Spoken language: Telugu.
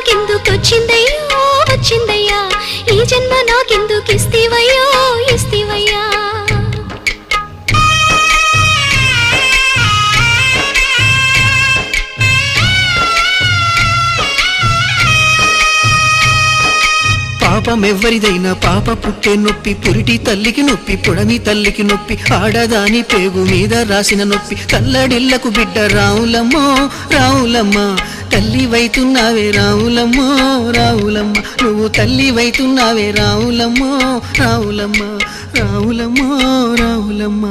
నాకెందుకొచ్చిందయ్యో వచ్చిందయ్యా ఈ జన్మ నాకెందుకు ఇస్తివయ్యో ఇస్తివయ్యా పాపమెవ్వరిదైనా పాప పుట్టే నొప్పి పురిటి తల్లికి నొప్పి పుడమి తల్లికి నొప్పి ఆడదాని పేగు మీద రాసిన నొప్పి కల్లడిల్లకు బిడ్డ రావులమ్మో రావులమ్మ తల్లి వైతున్నావే రావులమ్మో రావులమ్మ నువ్వు తల్లి వైతున్నావే రావులమ్మో రావులమ్మ రావులమ్మో రావులమ్మ